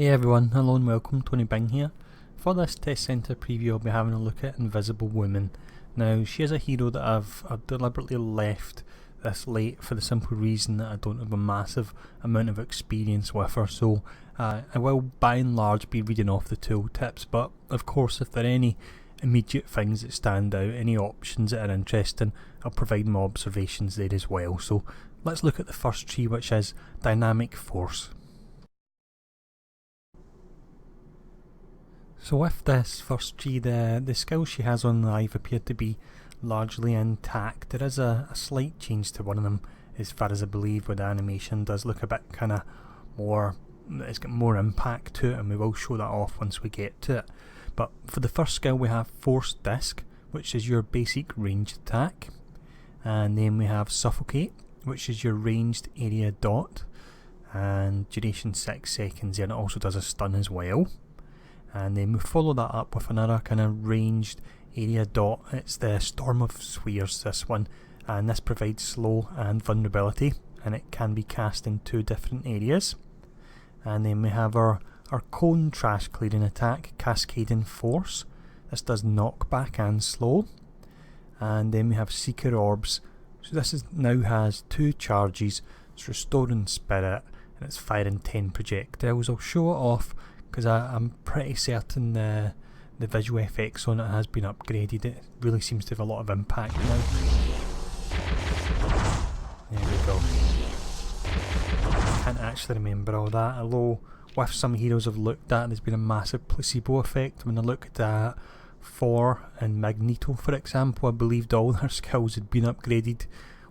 Hey everyone, hello and welcome, Tony Bing here. For this test centre preview I'll be having a look at Invisible Woman. Now she is a hero that I've deliberately left this late for the simple reason that I don't have a massive amount of experience with her, so I will by and large be reading off the tooltips, but of course if there are any immediate things that stand out, any options that are interesting, I'll provide my observations there as well. So let's look at the first tree, which is Dynamic Force. So with this first tree, the skills she has on live appear to be largely intact. There is a slight change to one of them as far as I believe, where the animation does look a bit kind of more, it's got more impact to it, and we will show that off once we get to it. But for the first skill we have Force Disc, which is your basic ranged attack, and then we have Suffocate, which is your ranged area dot, and duration 6 seconds, and it also does a stun as well. And then we follow that up with another kind of ranged area dot. It's the Storm of Spheres, this one, and this provides slow and vulnerability, and it can be cast in 2 different areas. And then we have our Cone Trash Clearing attack, Cascading Force. This does knockback and slow. And then we have Seeker Orbs. So this now has 2 charges. It's Restoring Spirit, and it's firing 10 projectiles. I'll show it off because I'm pretty certain the visual effects on it has been upgraded. It really seems to have a lot of impact now. There we go. I can't actually remember all that, although with some heroes I've looked at there's been a massive placebo effect. When I looked at Thor and Magneto for example, I believed all their skills had been upgraded,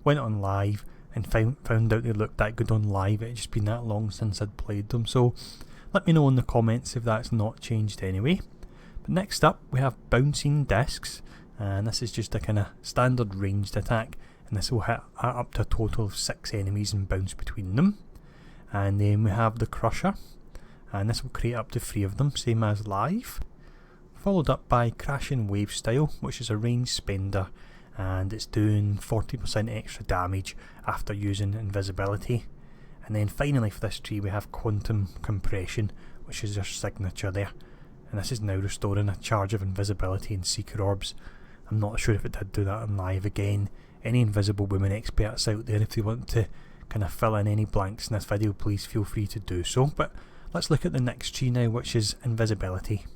went on live and found out they looked that good on live. It had just been that long since I'd played them, so let me know in the comments if that's not changed anyway. But next up we have Bouncing Discs, and this is just a kind of standard ranged attack, and this will hit up to a total of 6 enemies and bounce between them. And then we have the Crusher, and this will create up to 3 of them, same as live. Followed up by Crashing Wave Style, which is a range spender, and it's doing 40% extra damage after using invisibility. And then finally for this tree we have Quantum Compression, which is their signature there, and this is now restoring a charge of invisibility and Seeker Orbs. I'm not sure if it did do that on live. Again, any Invisible Woman experts out there, if they want to kind of fill in any blanks in this video, please feel free to do so. But let's look at the next tree now, which is Invisibility.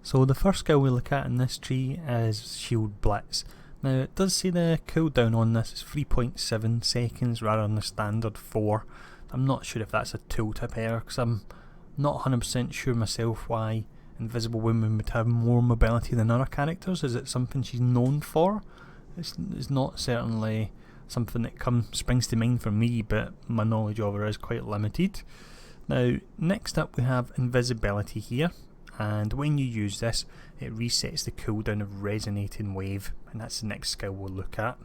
So the first skill we look at in this tree is Shield Blitz. Now it does say the cooldown on this is 3.7 seconds rather than the standard 4. I'm not sure if that's a tooltip error, because I'm not 100% sure myself why Invisible Woman would have more mobility than other characters. Is it something she's known for? It's not certainly something that springs to mind for me, but my knowledge of her is quite limited. Now next up we have Invisibility here, and when you use this it resets the cooldown of Resonating Wave, and that's the next skill we'll look at.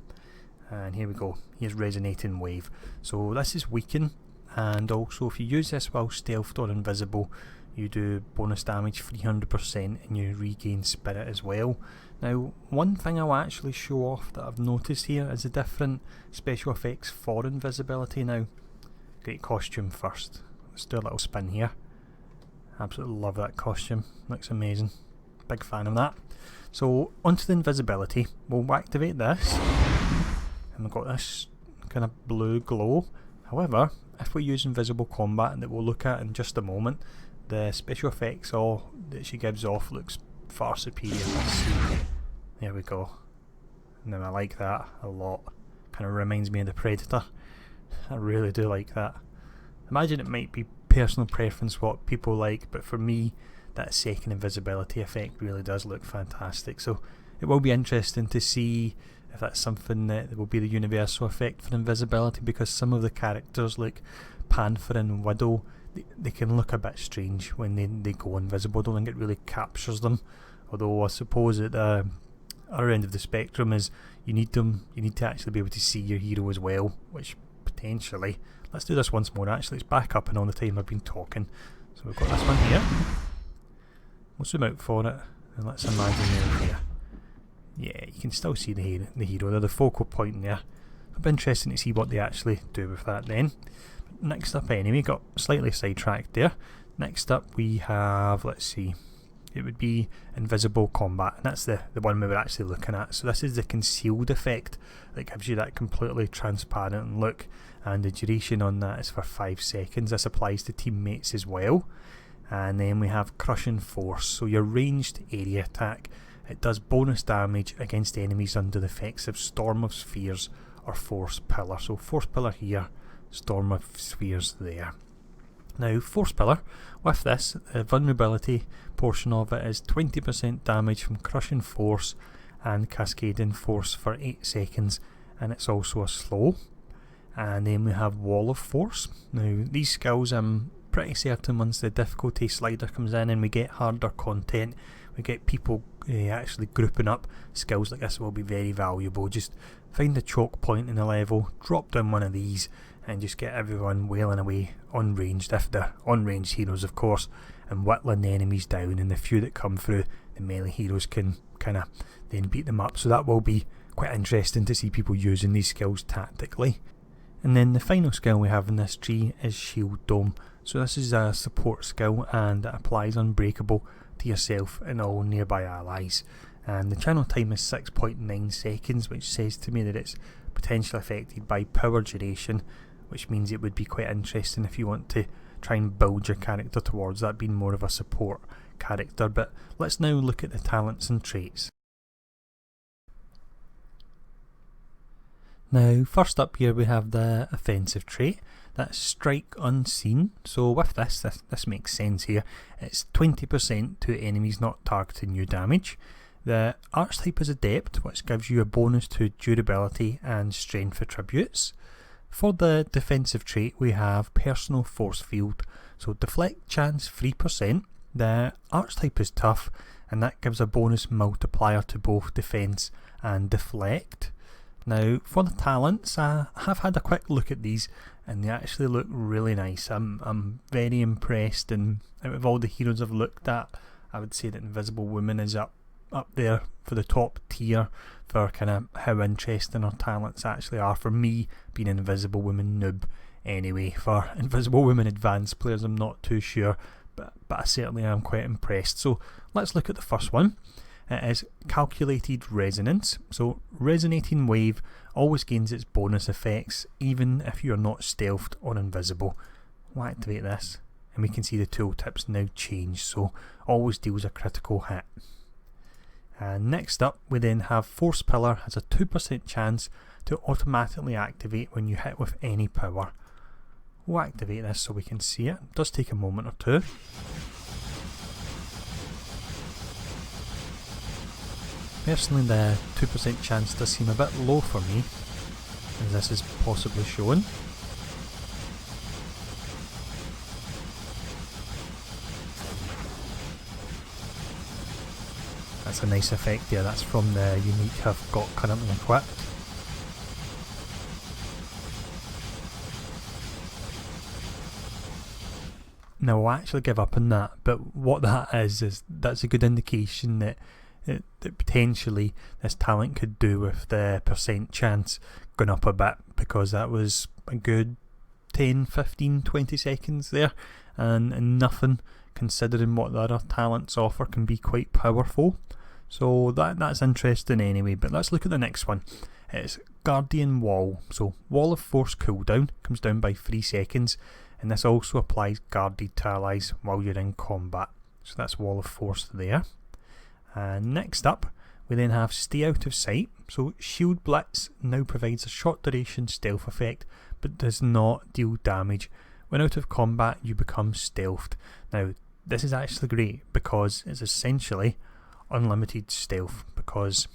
And here we go, here's Resonating Wave. So this is Weaken, and also if you use this while stealthed or invisible you do bonus damage 300% and you regain spirit as well. Now one thing I'll actually show off that I've noticed here is the different special effects for invisibility. Now, great costume first. Let's do a little spin here. Absolutely love that costume, looks amazing, big fan of that. So onto the invisibility, we'll activate this and we've got this kind of blue glow. However, if we use invisible combat that we'll look at in just a moment, the special effects that she gives off looks far superior. Let's see. There we go. Now I like that a lot, kind of reminds me of the Predator. I really do like that. Imagine it might be personal preference what people like, but for me that second invisibility effect really does look fantastic. So it will be interesting to see if that's something that will be the universal effect for invisibility, because some of the characters like Panther and Widow, they can look a bit strange when they go invisible. I don't think it really captures them, although I suppose at the other end of the spectrum is you need to actually be able to see your hero as well, which potentially, let's do this once more actually, it's back up and all the time I've been talking. So we've got this one here, we'll zoom out for it and let's imagine they're here. Yeah, you can still see the hero, they're the focal point there. It'll be interesting to see what they actually do with that then. next up anyway, got slightly sidetracked there. Next up we have, let's see, it would be Invisible Combat, and that's the one we were actually looking at. So this is the concealed effect that gives you that completely transparent look, and the duration on that is for 5 seconds. This applies to teammates as well. And then we have Crushing Force, so your ranged area attack. It does bonus damage against enemies under the effects of Storm of Spheres or Force Pillar. So Force Pillar here, Storm of Spheres there. Now Force Pillar, with this, the vulnerability portion of it is 20% damage from Crushing Force and Cascading Force for 8 seconds, and it's also a slow. And then we have Wall of Force. Now these skills, I'm pretty certain once the difficulty slider comes in and we get harder content, we get people actually grouping up, skills like this will be very valuable. Just find a choke point in the level, drop down one of these, and just get everyone wailing away unranged, if they're unranged heroes of course, and whittling the enemies down, and the few that come through, the melee heroes can kind of then beat them up. So that will be quite interesting to see people using these skills tactically. And then the final skill we have in this tree is Shield Dome. So this is a support skill, and it applies Unbreakable to yourself and all nearby allies. And the channel time is 6.9 seconds, which says to me that it's potentially affected by power duration, which means it would be quite interesting if you want to try and build your character towards that being more of a support character. But let's now look at the talents and traits. Now first up here we have the offensive trait, that's Strike Unseen. So with this makes sense here, it's 20% to enemies not targeting you damage. The archetype is Adept, which gives you a bonus to durability and strength attributes. For the defensive trait we have Personal Force Field, so deflect chance 3%. The archetype is Tough, and that gives a bonus multiplier to both defense and deflect. Now for the talents, I have had a quick look at these and they actually look really nice. I'm very impressed, and out of all the heroes I've looked at, I would say that Invisible Woman is up there for the top tier for kind of how interesting her talents actually are. For me, being an Invisible Woman noob anyway, for Invisible Woman advanced players I'm not too sure, but I certainly am quite impressed. So let's look at the first one. It is Calculated Resonance. So Resonating Wave always gains its bonus effects even if you're not stealthed or invisible. We'll activate this and we can see the tooltips now change, so always deals a critical hit. And next up we then have Force Pillar has a 2% chance to automatically activate when you hit with any power. We'll activate this so we can see it. It does take a moment or two. Personally, the 2% chance does seem a bit low for me, as this is possibly shown. That's a nice effect there, that's from the unique I've got currently equipped. Now I'll actually give up on that, but what that is that's a good indication that potentially this talent could do with the percent chance going up a bit, because that was a good 10, 15, 20 seconds there, and nothing considering what the other talents offer can be quite powerful. So that's interesting anyway. But let's look at the next one. It's Guardian Wall. So Wall of Force cooldown comes down by 3 seconds, and this also applies guarded to allies while you're in combat. So that's Wall of Force there. And next up we then have Stay Out of Sight. So Shield Blitz now provides a short duration stealth effect but does not deal damage. When out of combat you become stealthed. Now this is actually great because it's essentially unlimited stealth, because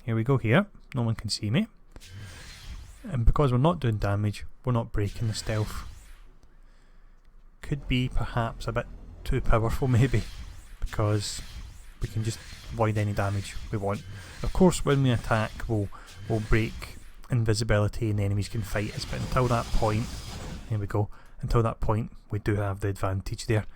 here we go here, no one can see me, and because we're not doing damage we're not breaking the stealth. Could be perhaps a bit too powerful maybe, because we can just avoid any damage we want. Of course when we attack we'll break invisibility and the enemies can fight us, but until that point, here we go, until that point we do have the advantage there.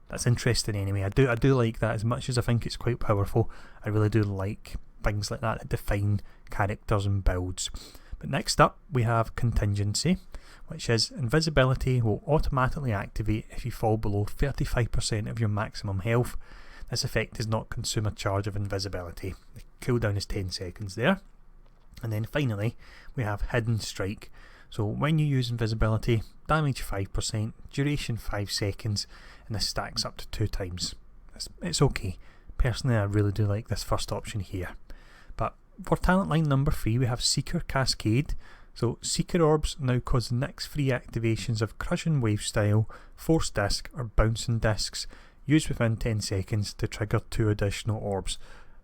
That's interesting anyway. I do like that. As much as I think it's quite powerful, I really do like things like that define characters and builds. But next up we have Contingency. which is invisibility will automatically activate if you fall below 35% of your maximum health. This effect does not consume a charge of invisibility. The cooldown is 10 seconds there. And then finally we have Hidden Strike. So when you use invisibility, damage 5%, duration 5 seconds, and this stacks up to 2 times. It's okay. Personally, I really do like this first option here. But for talent line number 3, we have Seeker Cascade. So Seeker Orbs now cause the next 3 activations of Crushing Wave Style, Force Disc, or Bouncing Discs used within 10 seconds to trigger 2 additional orbs.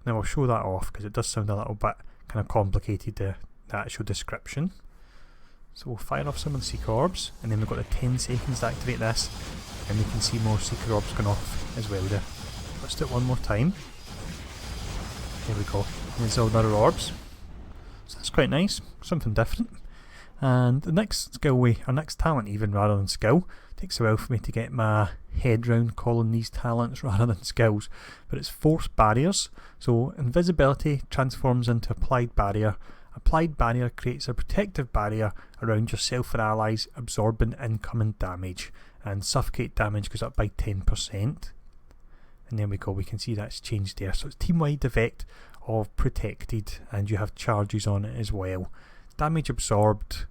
Now I'll show that off because it does sound a little bit kind of complicated, the actual description. So we'll fire off some of the Seeker Orbs, and then we've got the 10 seconds to activate this, and we can see more Seeker Orbs going off as well there. Let's do it one more time. There we go. And there's all the other orbs. So that's quite nice, something different. And the next skill our next talent even rather than skill, takes a while for me to get my head round calling these talents rather than skills, but it's Force Barriers. So invisibility transforms into Applied Barrier. Applied Barrier creates a protective barrier around yourself and allies, absorbing incoming damage, and suffocate damage goes up by 10%. And there we go, we can see that's changed there. So it's team-wide effect of protected, and you have charges on it as well. Damage absorbed,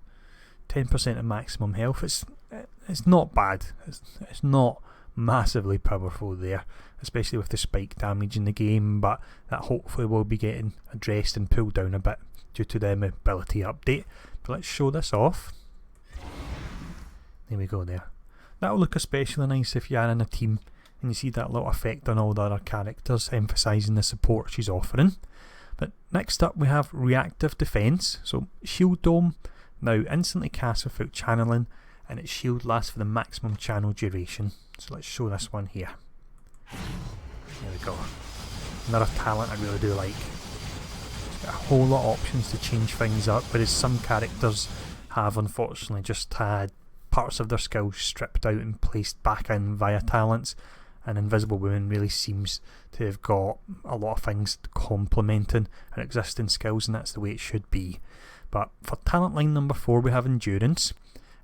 10% of maximum health. It's not bad. It's not massively powerful there, especially with the spike damage in the game, but that hopefully will be getting addressed and pulled down a bit due to the mobility update. But let's show this off. There we go there. That'll look especially nice if you are in a team and you see that little effect on all the other characters, emphasising the support she's offering. But next up we have Reactive Defense. So Shield Dome now instantly casts without channeling, and its shield lasts for the maximum channel duration. So let's show this one here. There we go. Another talent I really do like. It's got a whole lot of options to change things up, whereas some characters have unfortunately just had parts of their skills stripped out and placed back in via talents. And Invisible Woman really seems to have got a lot of things complementing her existing skills, and that's the way it should be. But for talent line number 4 we have Endurance.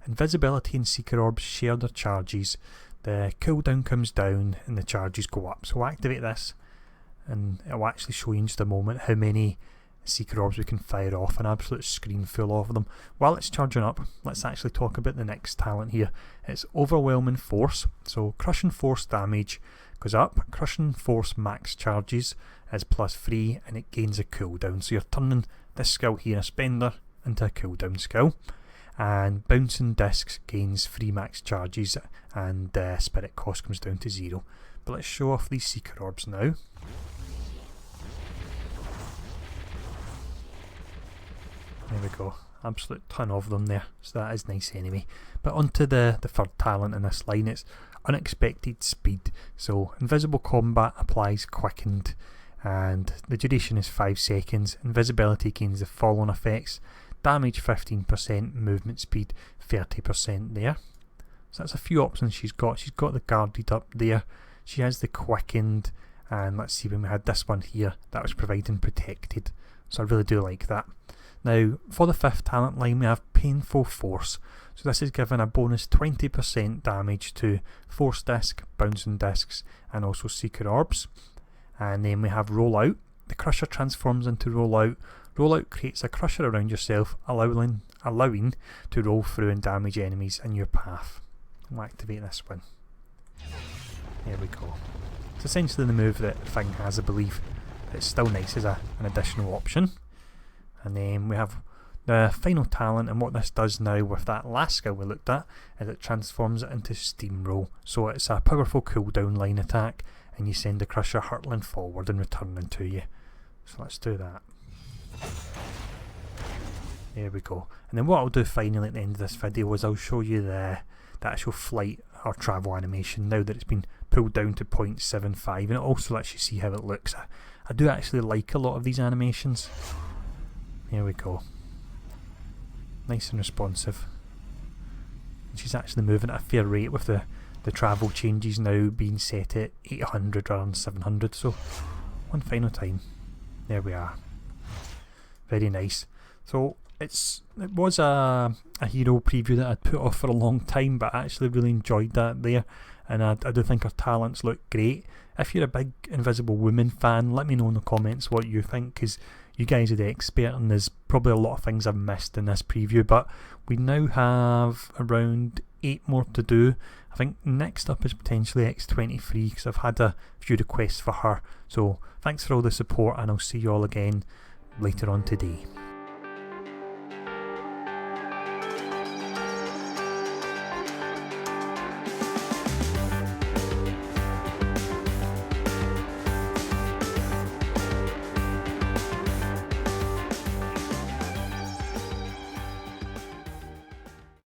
Invisibility and Seeker Orbs share their charges. The cooldown comes down and the charges go up. So we'll activate this and it will actually show you in just a moment how many Seeker Orbs we can fire off, an absolute screen full of them. While it's charging up, let's actually talk about the next talent here. It's Overwhelming Force. So Crushing Force damage goes up, Crushing Force max charges is +3, and it gains a cooldown. So you're turning this skill here, a spender, into a cooldown skill. And Bouncing Discs gains 3 max charges, and spirit cost comes down to 0. But let's show off these Seeker Orbs now. There we go, absolute ton of them there, so that is nice anyway. But onto the third talent in this line, it's Unexpected Speed. So Invisible Combat applies Quickened, and the duration is 5 seconds. Invisibility gains the following effects: damage 15%, movement speed 30% there. So that's a few options she's got. She's got the guarded up there, she has the Quickened, and let's see, when we had this one here, that was providing protected. So I really do like that. Now for the 5th talent line we have Painful Force. So this is given a bonus 20% damage to Force Disc, Bouncing Discs, and also Seeker Orbs. And then we have Rollout. The Crusher transforms into Rollout. Rollout creates a crusher around yourself, allowing to roll through and damage enemies in your path. We'll activate this one. There we go. It's essentially the move that Thing has, I believe, but it's still nice as an additional option. And then we have the final talent, and what this does now with that last skill we looked at is it transforms it into Steamroll. So it's a powerful cooldown line attack, and you send the crusher hurtling forward and returning to you. So let's do that. There we go. And then what I'll do finally at the end of this video is I'll show you the actual flight or travel animation now that it's been pulled down to 0.75, and it also lets you see how it looks. I do actually like a lot of these animations. Here we go. Nice and responsive. And she's actually moving at a fair rate with the travel changes now being set at 800 rather than 700. So one final time. There we are. Very nice. So it was a hero preview that I'd put off for a long time, but I actually really enjoyed that there, and I do think her talents look great. If you're a big Invisible Woman fan, let me know in the comments what you think, because you guys are the expert and there's probably a lot of things I've missed in this preview. But we now have around 8 more to do. I think next up is potentially X23, because I've had a few requests for her. So thanks for all the support, and I'll see you all again later on today.